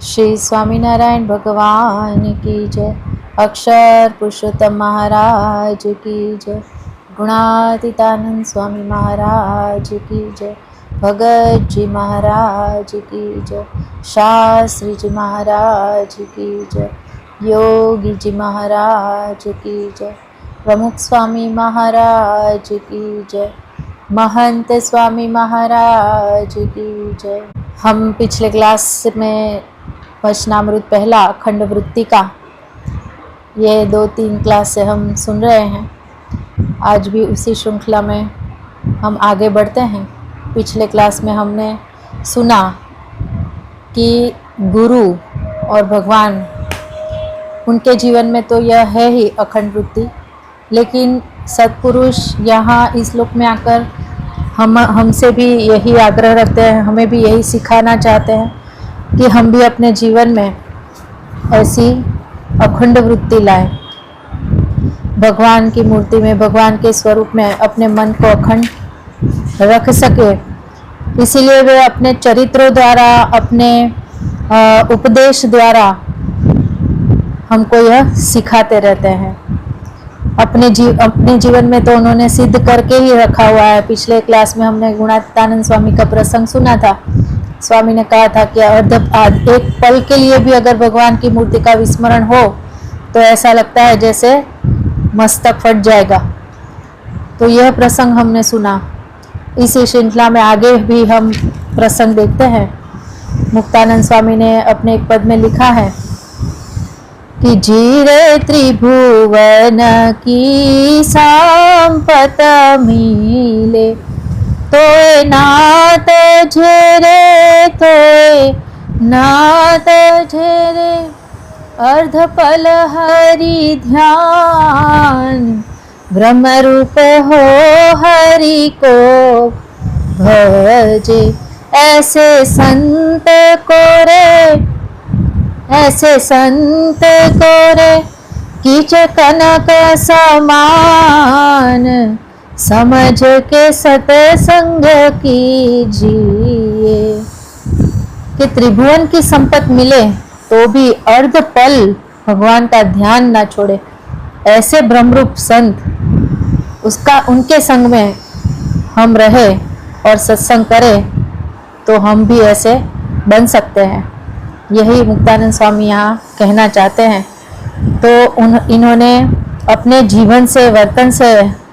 श्री स्वामीनारायण भगवान की जय। अक्षर पुरुषोत्तम महाराज की जय। गुणातीतानंद स्वामी महाराज की जय। भगत जी महाराज की जय। शास्त्री जी महाराज की जय। योगी जी महाराज की जय। प्रमुख स्वामी महाराज की जय। महंत स्वामी महाराज की जय। हम पिछले क्लास में वचनामृत पहला अखंड वृत्ति का ये 2-3 क्लास से हम सुन रहे हैं। आज भी उसी श्रृंखला में हम आगे बढ़ते हैं। पिछले क्लास में हमने सुना कि गुरु और भगवान उनके जीवन में तो यह है ही अखंड वृत्ति, लेकिन सत्पुरुष यहाँ इस लोक में आकर हमसे भी यही आग्रह रखते हैं, हमें भी यही सिखाना चाहते हैं कि हम भी अपने जीवन में ऐसी अखंड वृत्ति लाएं, भगवान की मूर्ति में, भगवान के स्वरूप में अपने मन को अखंड रख सके। इसीलिए वे अपने चरित्रों द्वारा, अपने उपदेश द्वारा हमको यह सिखाते रहते हैं। अपने जीवन में तो उन्होंने सिद्ध करके ही रखा हुआ है। पिछले क्लास में हमने गुणातीतानंद स्वामी का प्रसंग सुना था। स्वामी ने कहा था कि एक पल के लिए भी अगर भगवान की मूर्ति का विस्मरण हो तो ऐसा लगता है जैसे मस्तक फट जाएगा। तो यह प्रसंग हमने सुना। इसी श्रृंखला में आगे भी हम प्रसंग देखते हैं। मुक्तानंद स्वामी ने अपने एक पद में लिखा है कि जीरे त्रिभुवन की संपत मिले, तोय नाथ झेरे, तोय नाथ झेरे, अर्ध पल हरि ध्यान, ब्रह्म रूप हो हरि को भजे। ऐसे संत को रे, ऐसे संत को रे, कीच कनक समान, समझ के सत्संग कीजिए। कि त्रिभुवन की संपत मिले तो भी अर्ध पल भगवान का ध्यान ना छोड़े। ऐसे ब्रह्मरूप संत, उनके संग में हम रहे और सत्संग करें तो हम भी ऐसे बन सकते हैं। यही मुक्तानंद स्वामी यहाँ कहना चाहते हैं। तो इन्होंने अपने जीवन से, वर्तन से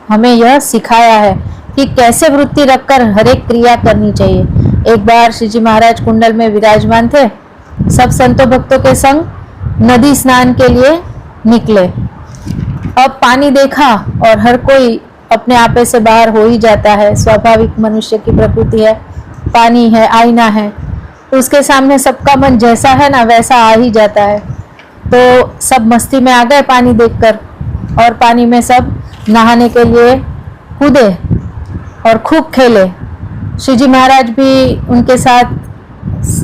हमें यह सिखाया है कि कैसे वृत्ति रखकर हर एक क्रिया करनी चाहिए। एक बार श्री जी महाराज कुंडल में विराजमान थे। सब संतों भक्तों के संग नदी स्नान के लिए निकले। अब पानी देखा और हर कोई अपने आपे से बाहर हो ही जाता है। स्वाभाविक मनुष्य की प्रकृति है। पानी है, आईना है, उसके सामने सबका मन जैसा है ना वैसा आ ही जाता है। तो सब मस्ती में आ गए पानी देखकर, और पानी में सब नहाने के लिए कूदे और खूब खेले। श्री जी महाराज भी उनके साथ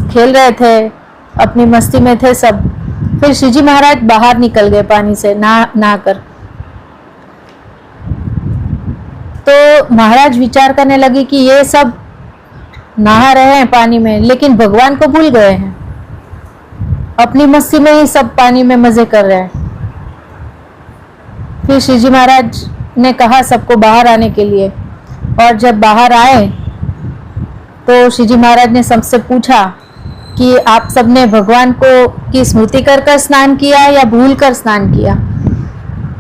खेल रहे थे, अपनी मस्ती में थे सब। फिर श्री जी महाराज बाहर निकल गए पानी से नहा कर। तो महाराज विचार करने लगे कि ये सब नहा रहे हैं पानी में, लेकिन भगवान को भूल गए हैं। अपनी मस्ती में ही सब पानी में मजे कर रहे हैं। फिर श्री जी महाराज ने कहा सबको बाहर आने के लिए, और जब बाहर आए तो श्री जी महाराज ने सबसे पूछा कि आप सबने भगवान को की स्मृति कर कर स्नान किया या भूल कर स्नान किया।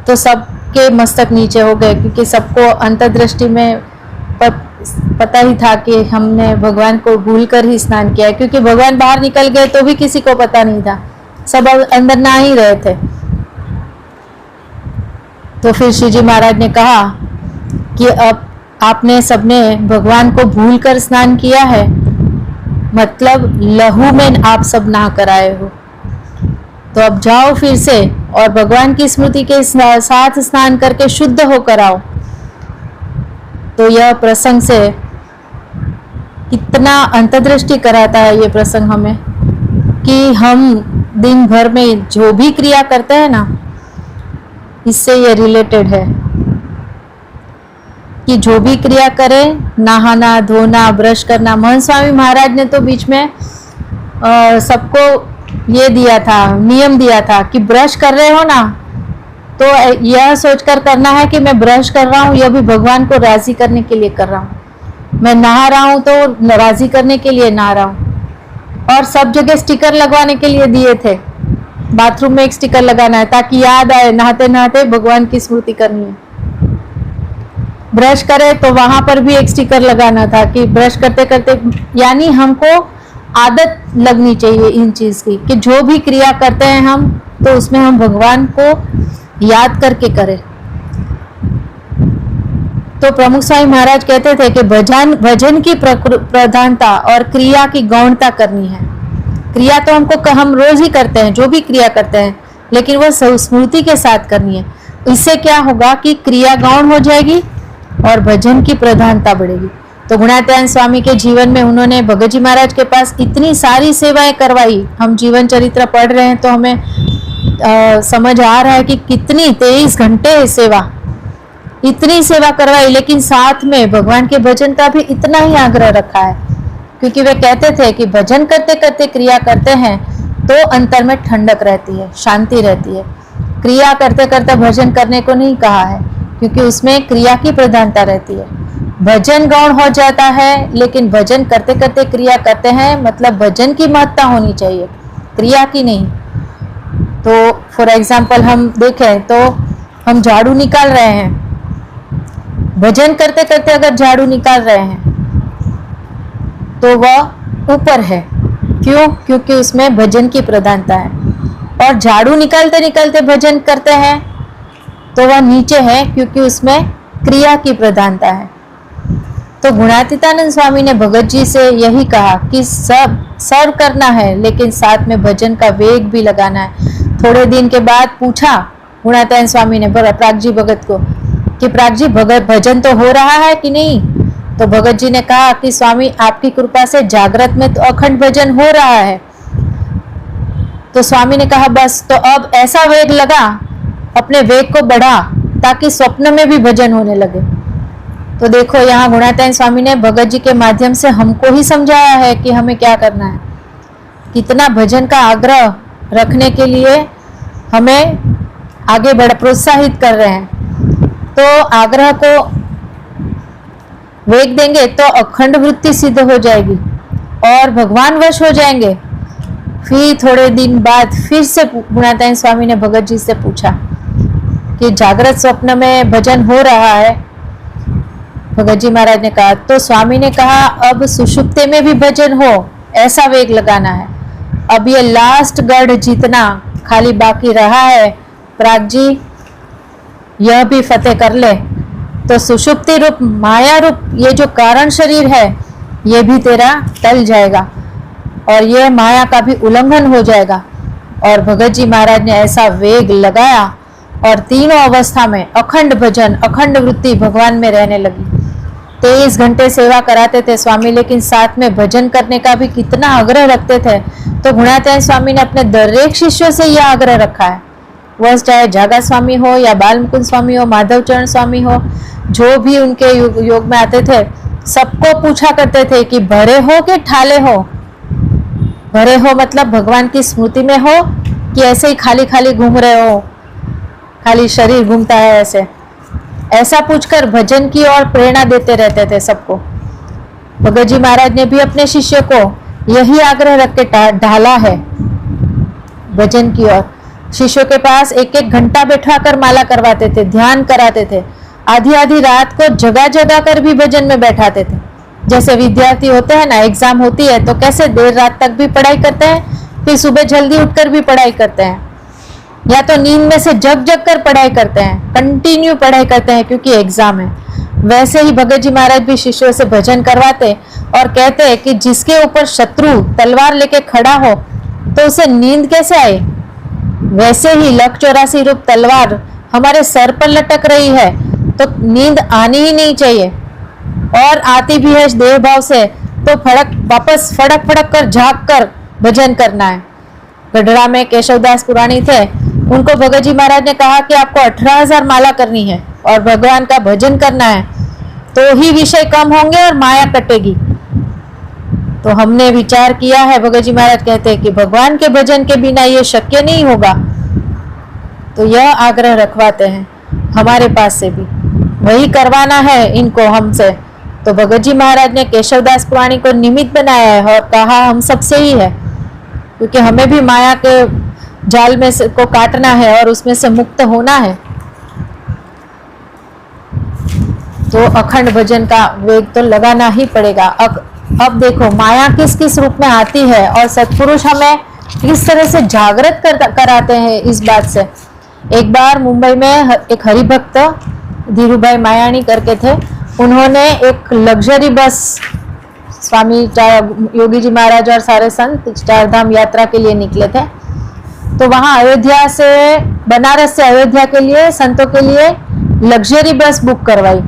तो सबके मस्तक नीचे हो गए, क्योंकि सबको अंतर्दृष्टि में पता ही था कि हमने भगवान को भूल कर ही स्नान किया है, क्योंकि भगवान बाहर निकल गए तो भी किसी को पता नहीं था, सब अंदर नहा ही रहे थे। तो फिर श्री जी महाराज ने कहा कि अब आपने सबने भगवान को भूल कर स्नान किया है, मतलब लहू में आप सब नहा कर आए हो। तो अब जाओ फिर से और भगवान की स्मृति के साथ स्नान करके शुद्ध होकर आओ। तो यह प्रसंग से कितना अंतर्दृष्टि कराता है ये प्रसंग हमें, कि हम दिन भर में जो भी क्रिया करते हैं ना, इससे ये रिलेटेड है कि जो भी क्रिया करें, नहाना, धोना, ब्रश करना। महंत स्वामी महाराज ने तो बीच में सबको ये दिया था, नियम दिया था कि ब्रश कर रहे हो ना तो यह सोचकर करना है कि मैं ब्रश कर रहा हूँ, यह भी भगवान को राजी करने के लिए कर रहा हूँ। मैं नहा रहा हूँ तो राजी करने के लिए नहा रहा हूँ। और सब जगह स्टिकर लगवाने के लिए दिए थे, बाथरूम में एक स्टिकर लगाना है ताकि याद आए नहाते नहाते भगवान की स्मृति करनी है। ब्रश करे तो वहां पर भी एक स्टिकर लगाना था कि ब्रश करते करते, यानी हमको आदत लगनी चाहिए इन चीज की कि जो भी क्रिया करते हैं हम तो उसमें हम भगवान को याद करके करें। तो प्रमुख स्वामी महाराज कहते थे कि भजन की प्रधानता और क्रिया की गौणता करनी है। क्रिया तो हम रोज ही करते हैं, जो भी क्रिया करते हैं, लेकिन वह स्मृति के साथ करनी है। इससे क्या होगा कि क्रिया गौण हो जाएगी और भजन की प्रधानता बढ़ेगी। तो गुणातीतानंद स्वामी के जीवन में उन्होंने भगत जी महाराज के पास इतनी सारी सेवाएं करवाई। हम जीवन चरित्र पढ़ रहे हैं तो हमें समझ आ रहा है कि कितनी 23 घंटे सेवा, इतनी सेवा करवाई, लेकिन साथ में भगवान के भजन का भी इतना ही आग्रह रखा है। क्योंकि वे कहते थे कि भजन करते करते क्रिया करते हैं तो अंतर में ठंडक रहती है, शांति रहती है। क्रिया करते करते भजन करने को नहीं कहा है, क्योंकि उसमें क्रिया की प्रधानता रहती है। भजन गौण हो जाता है, लेकिन भजन करते करते क्रिया करते हैं, मतलब भजन की महत्ता होनी चाहिए, क्रिया की नहीं। तो फॉर एग्जाम्पल हम देखें तो हम झाड़ू निकाल रहे हैं, भजन करते करते अगर झाड़ू निकाल रहे हैं तो वह ऊपर है। क्यों? क्योंकि उसमें भजन की प्रधानता है। और झाड़ू निकालते निकालते भजन करते हैं तो वह नीचे है, क्योंकि उसमें क्रिया की प्रधानता है। तो गुणातीतानंद स्वामी ने भगत जी से यही कहा कि सब सर्व करना है, लेकिन साथ में भजन का वेग भी लगाना है। थोड़े दिन के बाद पूछा गुणातीतानंद स्वामी ने प्राग जी भगत को कि प्राग जी भजन तो हो रहा है कि नहीं? तो भगत जी ने कहा कि स्वामी आपकी कृपा से जागृत में तो अखंड भजन हो रहा है। तो स्वामी ने कहा बस, तो अब ऐसा वेग लगा, अपने वेग को बढ़ा ताकि स्वप्न में भी भजन होने लगे। तो देखो यहाँ गुणातीतानंद स्वामी ने भगत जी के माध्यम से हमको ही समझाया है कि हमें क्या करना है। कितना भजन का आग्रह रखने के लिए हमें आगे बढ़ प्रोत्साहित कर रहे हैं। तो आग्रह को वेग देंगे तो अखंड वृत्ति सिद्ध हो जाएगी और भगवान वश हो जाएंगे। फिर थोड़े दिन बाद फिर से गुणातीतानंद स्वामी ने भगत जी से पूछा कि जागृत स्वप्न में भजन हो रहा है। भगत जी महाराज ने कहा, तो स्वामी ने कहा अब सुषुप्ति में भी भजन हो, ऐसा वेग लगाना है। अब ये लास्ट गढ़ जितना खाली बाकी रहा है, प्राग जी यह भी फतेह कर ले तो सुषुप्ति रूप माया रूप ये जो कारण शरीर है ये भी तेरा टल जाएगा और ये माया का भी उल्लंघन हो जाएगा। और भगत जी महाराज ने ऐसा वेग लगाया और तीनों अवस्था में अखंड भजन, अखंड वृत्ति भगवान में रहने लगी। 23 घंटे सेवा कराते थे स्वामी, लेकिन साथ में भजन करने का भी कितना आग्रह रखते थे। तो गुणातीतानंद स्वामी ने अपने दरेक शिष्यों से यह आग्रह रखा है, वह चाहे जागा स्वामी हो या बाल मुकुंद स्वामी हो, माधव चरण स्वामी हो, जो भी उनके योग में आते थे, सबको पूछा करते थे कि भरे हो कि ठाले हो। भरे हो मतलब भगवान की स्मृति में हो कि ऐसे ही खाली खाली घूम रहे हो, खाली शरीर घूमता है ऐसे। ऐसा पूछकर भजन की ओर प्रेरणा देते रहते थे सबको। भगत जी महाराज ने भी अपने शिष्य को यही आग्रह रख के ढाला है भजन की ओर। शिष्यों के पास एक एक घंटा बैठाकर माला करवाते थे, ध्यान कराते थे, आधी आधी रात को जगह जगह कर भी भजन में बैठाते थे। जैसे विद्यार्थी होते हैं ना, एग्जाम होती है तो कैसे देर रात तक भी पढ़ाई करते हैं, फिर सुबह जल्दी उठकर भी पढ़ाई करते हैं, या तो नींद में से जग जग कर पढ़ाई करते हैं, कंटिन्यू पढ़ाई करते हैं क्योंकि एग्जाम है। वैसे ही भगत जी महाराज भी शिष्यों से भजन करवाते और कहते हैं कि जिसके ऊपर शत्रु तलवार लेके खड़ा हो तो उसे नींद कैसे आए। वैसे ही लख 84 रूप तलवार हमारे सर पर लटक रही है तो नींद आनी ही नहीं चाहिए, और आती भी है देव भाव से तो वापस फड़क फड़क कर झाँक कर भजन करना है। गढ़ड़ा में केशवदास पुराणी थे, उनको भगत जी महाराज ने कहा कि आपको 18,000 माला करनी है और भगवान का भजन करना है तो ही विषय कम होंगे और माया कटेगी। तो हमने विचार किया है, भगत जी महाराज कहते हैं कि भगवान के भजन के बिना ये शक्य नहीं होगा। तो यह आग्रह रखवाते हैं हमारे पास से भी, वही करवाना है इनको हमसे। तो भगत जी महाराज ने केशवदास पुराणी को निमित्त बनाया है और कहा हम सबसे ही है, क्योंकि हमें भी माया के जाल में से को काटना है और उसमें से मुक्त होना है। तो अखंड भजन का वेग तो लगाना ही पड़ेगा। अब देखो माया किस किस रूप में आती है और सत्पुरुष हमें किस तरह से जागृत कराते हैं इस बात से। एक बार मुंबई में एक हरिभक्त धीरूभाई मायाणी करके थे, उन्होंने एक लग्जरी बस, स्वामी योगी जी महाराज और सारे संत चारधाम यात्रा के लिए निकले थे। तो वहां अयोध्या से, बनारस से अयोध्या के लिए संतों के लिए लग्जरी बस बुक करवाई।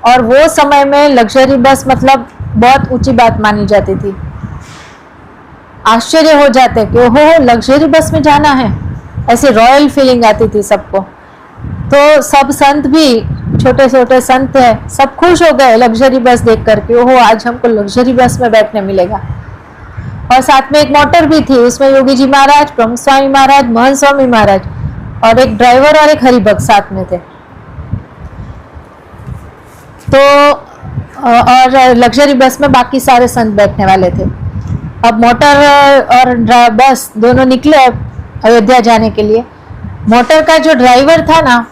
और वो समय में लग्जरी बस मतलब बहुत ऊंची बात मानी जाती थी। आश्चर्य हो जाते कि ओहो लग्जरी बस में जाना है, ऐसी रॉयल फीलिंग आती थी सबको। तो सब संत भी, छोटे छोटे संत है, सब खुश हो गए लग्जरी बस देख करके, ओहो आज हमको लग्जरी बस में बैठने मिलेगा। और साथ में एक मोटर भी थी, उसमें योगी जी महाराज, प्रमुख स्वामी महाराज, महंत स्वामी महाराज और एक ड्राइवर और एक हरिभक्त साथ में थे। तो और लग्जरी बस में बाकी सारे संत बैठने वाले थे। अब मोटर और बस दोनों निकले अयोध्या जाने के लिए। मोटर का जो ड्राइवर था ना,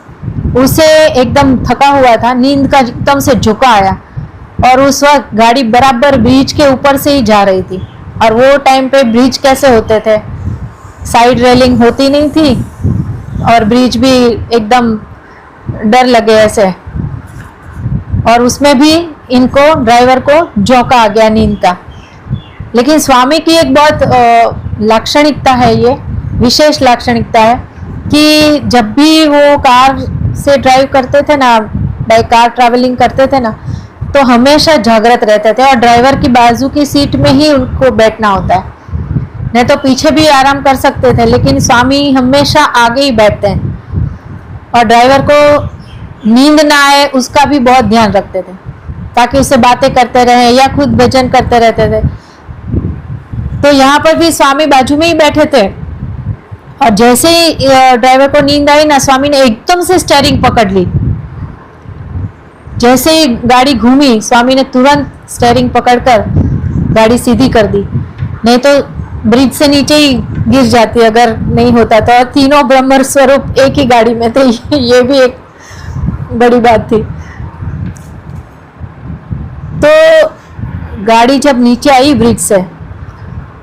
उसे एकदम थका हुआ था, नींद का एकदम से झुका आया और उस वक्त गाड़ी बराबर ब्रिज के ऊपर से ही जा रही थी। और वो टाइम पे ब्रिज कैसे होते थे, साइड रेलिंग होती नहीं थी और ब्रिज भी एकदम डर लगे ऐसे। और उसमें भी इनको ड्राइवर को झोंका आ गया नींद का। लेकिन स्वामी की एक बहुत लाक्षणिकता है, ये विशेष लाक्षणिकता है कि जब भी वो कार से ड्राइव करते थे ना, बाय कार ट्रैवलिंग करते थे ना, तो हमेशा जागृत रहते थे और ड्राइवर की बाजू की सीट में ही उनको बैठना होता है, नहीं तो पीछे भी आराम कर सकते थे, लेकिन स्वामी हमेशा आगे ही बैठते हैं। और ड्राइवर को नींद ना आए उसका भी बहुत ध्यान रखते थे, ताकि उससे बातें करते रहे या खुद भजन करते रहते थे। तो यहाँ पर भी स्वामी बाजू में ही बैठे थे और जैसे ही ड्राइवर को नींद आई ना, स्वामी ने एकदम से स्टीयरिंग पकड़ ली। जैसे ही गाड़ी घूमी, स्वामी ने तुरंत स्टीयरिंग पकड़कर गाड़ी सीधी कर दी, नहीं तो ब्रिज से नीचे ही गिर जाती अगर नहीं होता तो। और तीनों ब्रह्म स्वरूप एक ही गाड़ी में थे, ये भी एक बड़ी बात थी। तो गाड़ी जब नीचे आई ब्रिज से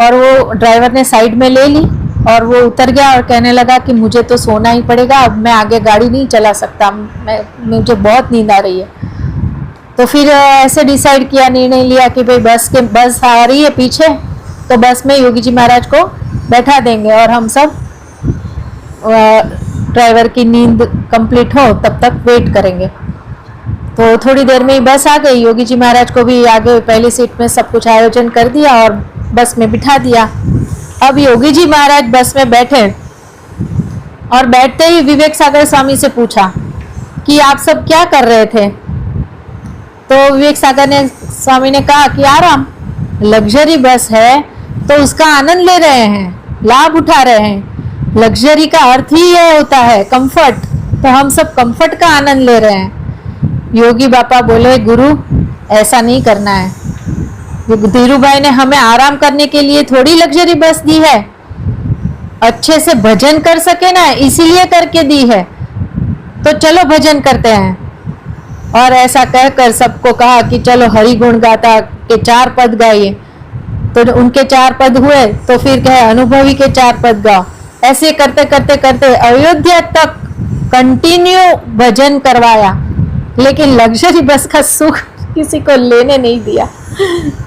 और वो ड्राइवर ने साइड में ले ली और वो उतर गया और कहने लगा कि मुझे तो सोना ही पड़ेगा, अब मैं आगे गाड़ी नहीं चला सकता, मुझे बहुत नींद आ रही है। तो फिर ऐसे डिसाइड किया, निर्णय लिया कि भाई बस आ रही है पीछे, तो बस में योगी जी महाराज को बैठा देंगे और हम सब ड्राइवर की नींद कंप्लीट हो तब तक वेट करेंगे। तो थोड़ी देर में ही बस आ गई, योगी जी महाराज को भी आगे पहली सीट में सब कुछ आयोजन कर दिया और बस में बिठा दिया। अब योगी जी महाराज बस में बैठे और बैठते ही विवेक सागर स्वामी से पूछा कि आप सब क्या कर रहे थे। तो विवेक सागर स्वामी ने कहा कि आराम, लग्जरी बस है तो उसका आनंद ले रहे हैं, लाभ उठा रहे हैं। लग्जरी का अर्थ ही यह होता है कंफर्ट, तो हम सब कंफर्ट का आनंद ले रहे हैं। योगी बापा बोले, गुरु ऐसा नहीं करना है, धीरूभाई ने हमें आराम करने के लिए थोड़ी लग्जरी बस दी है, अच्छे से भजन कर सके ना इसीलिए करके दी है, तो चलो भजन करते हैं। और ऐसा कहकर सबको कहा कि चलो हरि गुण गाथा के 4 पद गाइए। तो उनके 4 पद हुए, तो फिर कहे अनुभवी के 4 पद गाओ। ऐसे करते करते करते अयोध्या तक कंटिन्यू भजन करवाया, लेकिन लग्जरी बस का सुख किसी को लेने नहीं दिया।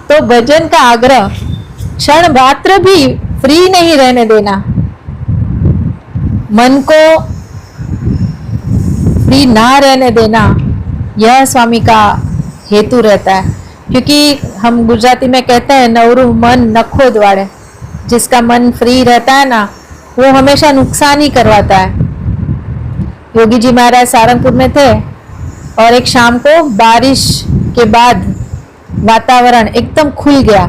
तो भजन का आग्रह क्षण मात्र भी फ्री नहीं रहने देना, मन को फ्री ना रहने देना, यह स्वामी का हेतु रहता है। क्योंकि हम गुजराती में कहते हैं नवरू मन नखो द्वारे, जिसका मन फ्री रहता है ना वो हमेशा नुकसान ही करवाता है। योगी जी महाराज सारंगपुर में थे और एक शाम को बारिश के बाद वातावरण एकदम खुल गया,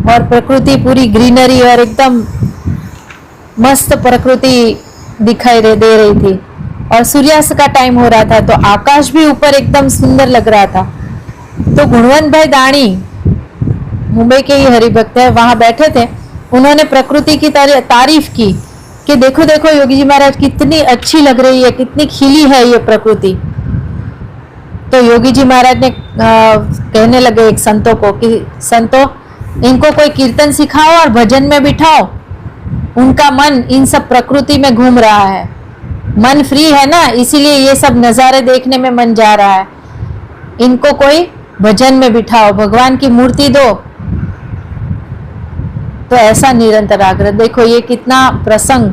और प्रकृति पूरी ग्रीनरी और एकदम मस्त प्रकृति दिखाई दे रही थी और सूर्यास्त का टाइम हो रहा था, तो आकाश भी ऊपर एकदम सुंदर लग रहा था। तो गुणवंत भाई दाणी, मुंबई के ही हरिभक्त है, वहां बैठे थे। उन्होंने प्रकृति की तारीफ की कि देखो देखो योगी जी महाराज कितनी अच्छी लग रही है, कितनी खिली है ये प्रकृति। तो योगी जी महाराज ने कहने लगे एक संतों को कि संतों, इनको कोई कीर्तन सिखाओ और भजन में बिठाओ, उनका मन इन सब प्रकृति में घूम रहा है, मन फ्री है ना, इसीलिए ये सब नजारे देखने में मन जा रहा है। इनको कोई भजन में बिठाओ, भगवान की मूर्ति दो। तो ऐसा निरंतर आग्रह। देखो ये कितना प्रसंग,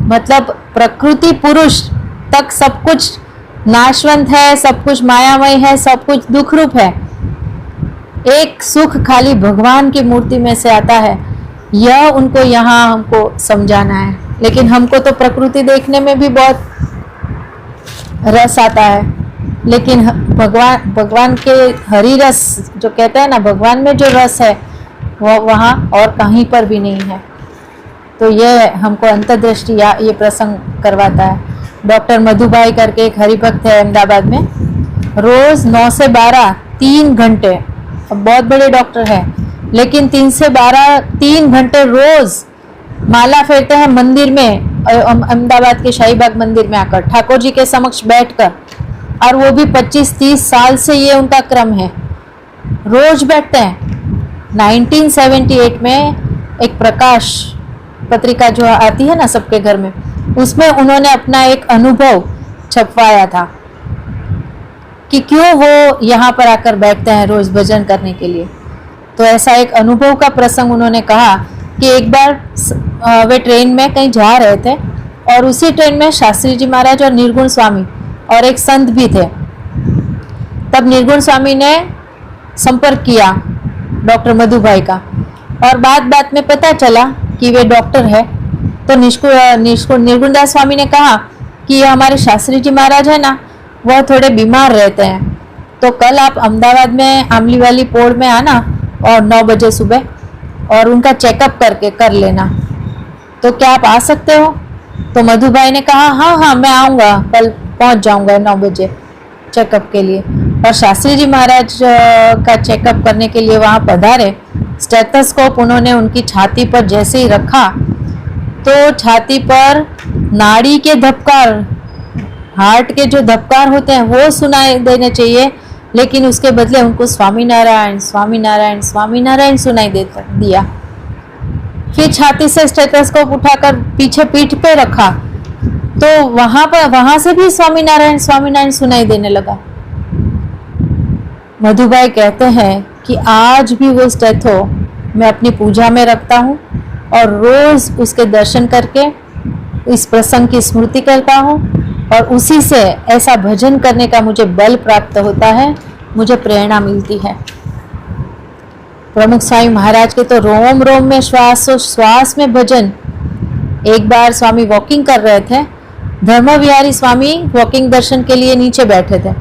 मतलब प्रकृति पुरुष तक सब कुछ नाशवंत है, सब कुछ मायामय है, सब कुछ दुख रूप है। एक सुख खाली भगवान की मूर्ति में से आता है, यह उनको यहाँ हमको समझाना है। लेकिन हमको तो प्रकृति देखने में भी बहुत रस आता है, लेकिन भगवान के हरि रस जो कहते हैं ना, भगवान में जो रस है वो वहाँ और कहीं पर भी नहीं है। तो ये हमको अंतर्दृष्टि ये प्रसंग करवाता है। डॉक्टर मधुभाई करके एक हरिभक्त है अहमदाबाद में, रोज 9 से 12 3 घंटे, बहुत बड़े डॉक्टर है, लेकिन 3 से 12 3 घंटे रोज माला फेरते हैं मंदिर में, अहमदाबाद के शाहीबाग मंदिर में आकर ठाकुर जी के समक्ष बैठकर। और वो भी 25-30 साल से ये उनका क्रम है, रोज बैठते हैं। 1978 में एक प्रकाश पत्रिका जो आती है ना सबके घर में, उसमें उन्होंने अपना एक अनुभव छपवाया था कि क्यों वो यहाँ पर आकर बैठते हैं रोज भजन करने के लिए। तो ऐसा एक अनुभव का प्रसंग उन्होंने कहा कि एक बार वे ट्रेन में कहीं जा रहे थे और उसी ट्रेन में शास्त्री जी महाराज और निर्गुण स्वामी और एक संत भी थे। तब निर्गुण स्वामी ने संपर्क किया डॉक्टर मधुभाई का, और बात में पता चला कि वे डॉक्टर है। तो निर्गुण दास स्वामी ने कहा कि ये हमारे शास्त्री जी महाराज है ना, वह थोड़े बीमार रहते हैं, तो कल आप अहमदाबाद में आमली वाली पोड़ में आना और 9 बजे सुबह, और उनका चेकअप करके कर लेना। तो क्या आप आ सकते हो? तो मधुभाई ने कहा हाँ मैं आऊँगा, कल पहुँच जाऊँगा 9 बजे चेकअप के लिए। और शास्त्री जी महाराज का चेकअप करने के लिए वहाँ पधारे। स्टेथोस्कोप उन्होंने उनकी छाती पर जैसे ही रखा तो छाती पर नाड़ी के धबकार, हार्ट के जो धबकार होते हैं वो सुनाई देने चाहिए, लेकिन उसके बदले उनको स्वामी नारायण स्वामी नारायण स्वामी नारायण सुनाई दिया। फिर छाती से स्टेथोस्कोप उठाकर पीछे पीठ पे रखा तो वहां से भी स्वामी नारायण सुनाई देने लगा। मधुभाई कहते हैं कि आज भी वो स्टेथो मैं अपनी पूजा में रखता हूँ और रोज उसके दर्शन करके इस प्रसंग की स्मृति करता हूँ, और उसी से ऐसा भजन करने का मुझे बल प्राप्त होता है, मुझे प्रेरणा मिलती है। प्रमुख स्वामी महाराज के तो रोम रोम में श्वास में भजन। एक बार स्वामी वॉकिंग कर रहे थे, धर्म विहारी स्वामी वॉकिंग दर्शन के लिए नीचे बैठे थे,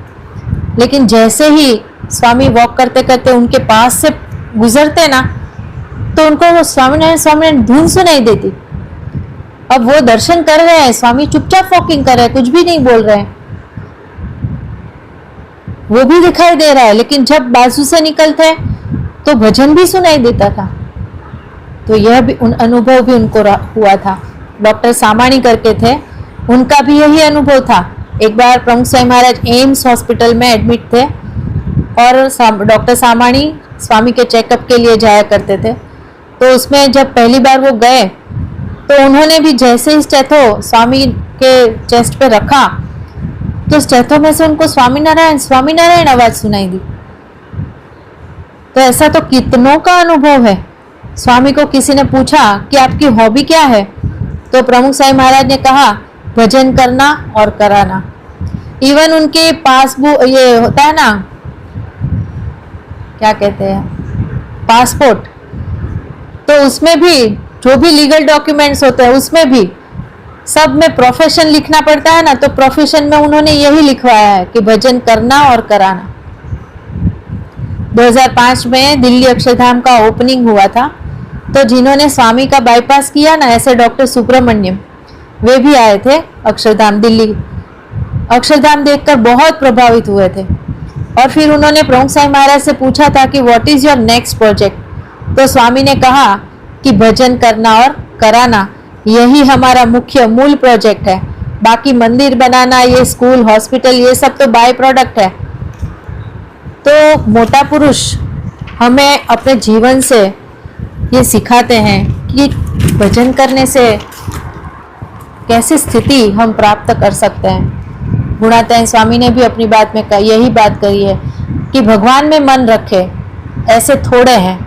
लेकिन जैसे ही स्वामी वॉक करते करते उनके पास से गुजरते ना, तो उनको वो स्वामीनारायण धुन सुनाई देती। अब वो दर्शन कर रहे हैं, स्वामी चुपचाप वॉकिंग कर रहे हैं, कुछ भी नहीं बोल रहे हैं, वो भी दिखाई दे रहा है, लेकिन जब बाजू से निकलते तो भजन भी सुनाई देता था। तो यह भी अनुभव भी उनको हुआ था। डॉक्टर सामाणी करके थे, उनका भी यही अनुभव था। एक बार प्रमुख स्वामी महाराज एम्स हॉस्पिटल में एडमिट थे और डॉक्टर सामाणी स्वामी के चेकअप के लिए जाया करते थे। तो उसमें जब पहली बार वो गए तो उन्होंने भी जैसे ही स्टेथो स्वामी के चेस्ट पे रखा तो स्टेथो में से उनको स्वामी नारायण आवाज सुनाई दी। तो ऐसा तो कितनों का अनुभव है। स्वामी को किसी ने पूछा कि आपकी हॉबी क्या है, तो प्रमुख स्वामी महाराज ने कहा भजन करना और कराना। इवन उनके पासबुक, ये होता है ना, क्या कहते हैं, पासपोर्ट, तो उसमें भी जो भी लीगल डॉक्यूमेंट्स होते हैं उसमें भी सब में प्रोफेशन लिखना पड़ता है ना, तो प्रोफेशन में उन्होंने यही लिखवाया है कि भजन करना और कराना। 2005 में दिल्ली अक्षरधाम का ओपनिंग हुआ था, तो जिन्होंने स्वामी का बाईपास किया ना, ऐसे डॉक्टर सुब्रमण्यम, वे भी आए थे अक्षरधाम दिल्ली। अक्षरधाम देखकर बहुत प्रभावित हुए थे और फिर उन्होंने प्रमुख साईं महाराज से पूछा था कि what is your next project. तो स्वामी ने कहा कि भजन करना और कराना, यही हमारा मुख्य मूल प्रोजेक्ट है। बाकी मंदिर बनाना, ये स्कूल, हॉस्पिटल, ये सब तो बाय प्रोडक्ट है। तो मोटा पुरुष हमें अपने जीवन से ये सिखाते हैं कि भजन करने से कैसी स्थिति हम प्राप्त कर सकते हैं। गुणातीत स्वामी ने भी अपनी बात में यही बात कही है कि भगवान में मन रखे, ऐसे थोड़े हैं,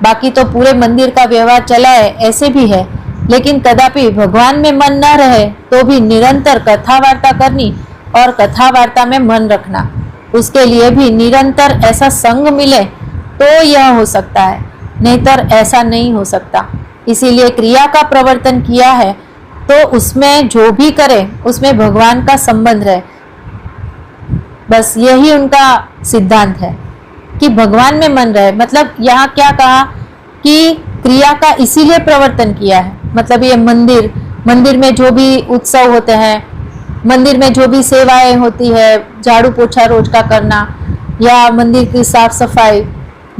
बाकी तो पूरे मंदिर का व्यवहार चला है, ऐसे भी है, लेकिन कदापि भगवान में मन न रहे तो भी निरंतर कथा वार्ता करनी और कथा वार्ता में मन रखना, उसके लिए भी निरंतर ऐसा संग मिले तो यह हो सकता है, नहींतर ऐसा नहीं हो सकता। इसीलिए क्रिया का प्रवर्तन किया है तो उसमें जो भी करे उसमें भगवान का संबंध रहे, बस यही उनका सिद्धांत है कि भगवान में मन रहे। मतलब यहाँ क्या कहा कि क्रिया का इसीलिए प्रवर्तन किया है, मतलब ये मंदिर में जो भी उत्सव होते हैं, मंदिर में जो भी सेवाएं होती है, झाड़ू पोछा रोज का करना या मंदिर की साफ सफाई,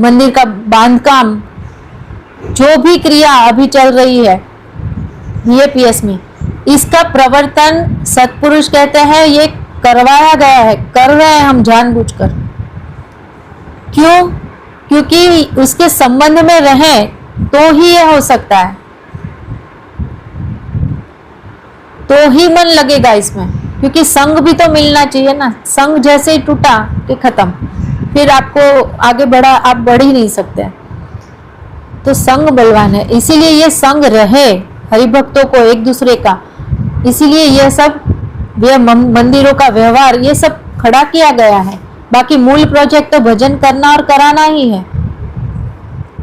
मंदिर का बांधकाम, जो भी क्रिया अभी चल रही है बीएपीएस में, इसका प्रवर्तन सत्पुरुष कहते हैं ये करवाया गया है, कर रहे हैं हम जानबूझकर। क्यों? क्योंकि उसके संबंध में रहें तो ही ये हो सकता है, तो ही मन लगेगा इसमें, क्योंकि संग भी तो मिलना चाहिए ना। संग जैसे ही टूटा कि खत्म, फिर आपको आगे बढ़ा आप बढ़ ही नहीं सकते। तो संग बलवान है, इसीलिए ये संग रहे हरिभक्तों को एक दूसरे का, इसीलिए यह सब मंदिरों का व्यवहार ये सब खड़ा किया गया है। बाकी मूल प्रोजेक्ट तो भजन करना और कराना ही है।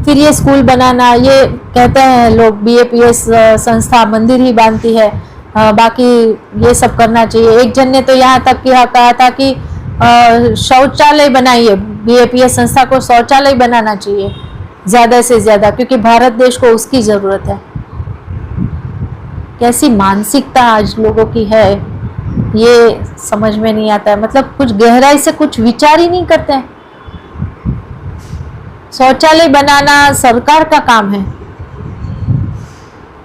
फिर ये स्कूल बनाना, ये कहते हैं लोग बीएपीएस संस्था मंदिर ही बांधती है, बाकी ये सब करना चाहिए। एक जन ने तो यहाँ तक कहा था कि शौचालय बनाइए, बीएपीएस संस्था को शौचालय बनाना चाहिए ज्यादा से ज्यादा, क्योंकि भारत देश को उसकी जरूरत है। कैसी मानसिकता आज लोगों की है ये समझ में नहीं आता है, मतलब कुछ गहराई से कुछ विचार ही नहीं करते हैं। शौचालय बनाना सरकार का काम है,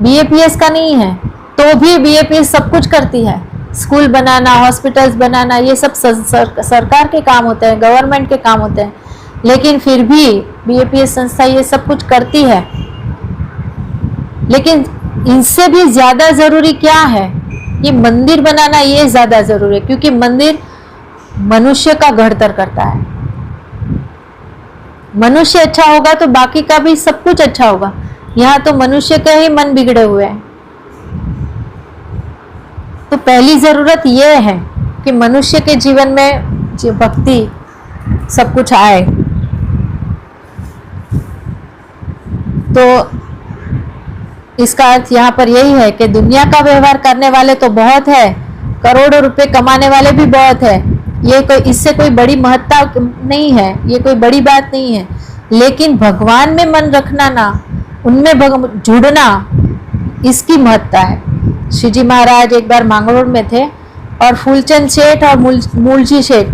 बीएपीएस का नहीं है। तो भी बीएपीएस सब कुछ करती है, स्कूल बनाना, हॉस्पिटल्स बनाना, ये सब सरकार के काम होते हैं, गवर्नमेंट के काम होते हैं, लेकिन फिर भी बीएपीएस संस्था ये सब कुछ करती है। लेकिन इनसे भी ज्यादा जरूरी क्या है? ये मंदिर बनाना ये ज्यादा जरूरी है, क्योंकि मंदिर मनुष्य का घड़तर करता है। मनुष्य अच्छा होगा तो बाकी का भी सब कुछ अच्छा होगा। यहाँ तो मनुष्य के ही मन बिगड़े हुए हैं। तो पहली जरूरत ये है कि मनुष्य के जीवन में जो भक्ति सब कुछ आए। तो इसका अर्थ यहाँ पर यही है कि दुनिया का व्यवहार करने वाले तो बहुत है, करोड़ों रुपए कमाने वाले भी बहुत है, ये कोई इससे कोई बड़ी महत्ता नहीं है, ये कोई बड़ी बात नहीं है। लेकिन भगवान में मन रखना ना, उनमें जुड़ना, इसकी महत्ता है। श्री जी महाराज एक बार मांगरोळ में थे और फूलचंद सेठ और मूलजी सेठ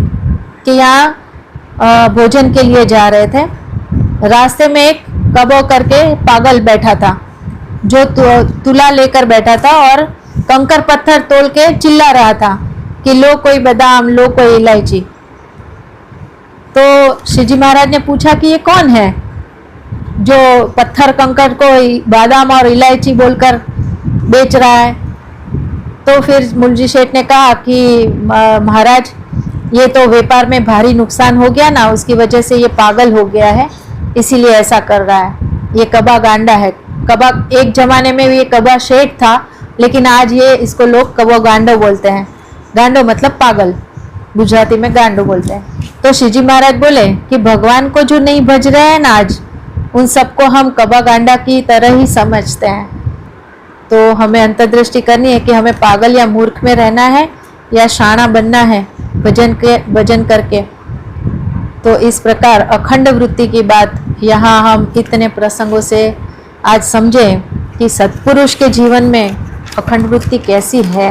के यहाँ भोजन के लिए जा रहे थे। रास्ते में एक कबो करके पागल बैठा था, जो तुला लेकर बैठा था और कंकर पत्थर तोल के चिल्ला रहा था कि लो कोई बादाम, लो कोई इलायची। तो श्री जी महाराज ने पूछा कि ये कौन है जो पत्थर कंकर को बादाम और इलायची बोलकर बेच रहा है। तो फिर मुलजी सेठ ने कहा कि महाराज ये तो व्यापार में भारी नुकसान हो गया ना, उसकी वजह से ये पागल हो गया है, इसीलिए ऐसा कर रहा है। ये कबा गांडा है। कबा एक जमाने में ये कबा शेठ था, लेकिन आज ये इसको लोग कबो गांडो बोलते हैं। गांडो मतलब पागल, गुजराती में गांडो बोलते हैं। तो शिवजी महाराज बोले कि भगवान को जो नहीं भज रहे हैं ना आज, उन सबको हम कबा गांडा की तरह ही समझते हैं। तो हमें अंतर्दृष्टि करनी है कि हमें पागल या मूर्ख में रहना है या शाना बनना है भजन करके। तो इस प्रकार अखंड वृत्ति की बात यहाँ हम इतने प्रसंगों से आज समझे कि सत्पुरुष के जीवन में अखंड वृत्ति कैसी है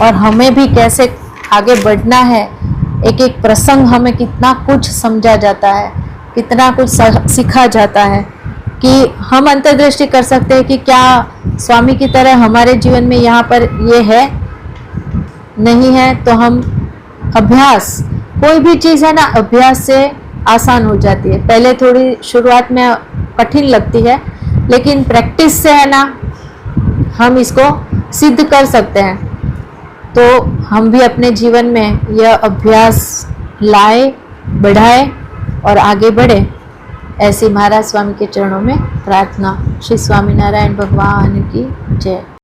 और हमें भी कैसे आगे बढ़ना है। एक एक प्रसंग हमें कितना कुछ समझा जाता है, कितना कुछ सिखा जाता है कि हम अंतर्दृष्टि कर सकते हैं कि क्या स्वामी की तरह हमारे जीवन में यहाँ पर ये है, नहीं है। तो हम अभ्यास, कोई भी चीज़ है ना, अभ्यास से आसान हो जाती है। पहले थोड़ी शुरुआत में कठिन लगती है, लेकिन प्रैक्टिस से है ना हम इसको सिद्ध कर सकते हैं। तो हम भी अपने जीवन में यह अभ्यास लाए, बढ़ाए और आगे बढ़े, ऐसी महाराज स्वामी के चरणों में प्रार्थना। श्री स्वामीनारायण भगवान की जय।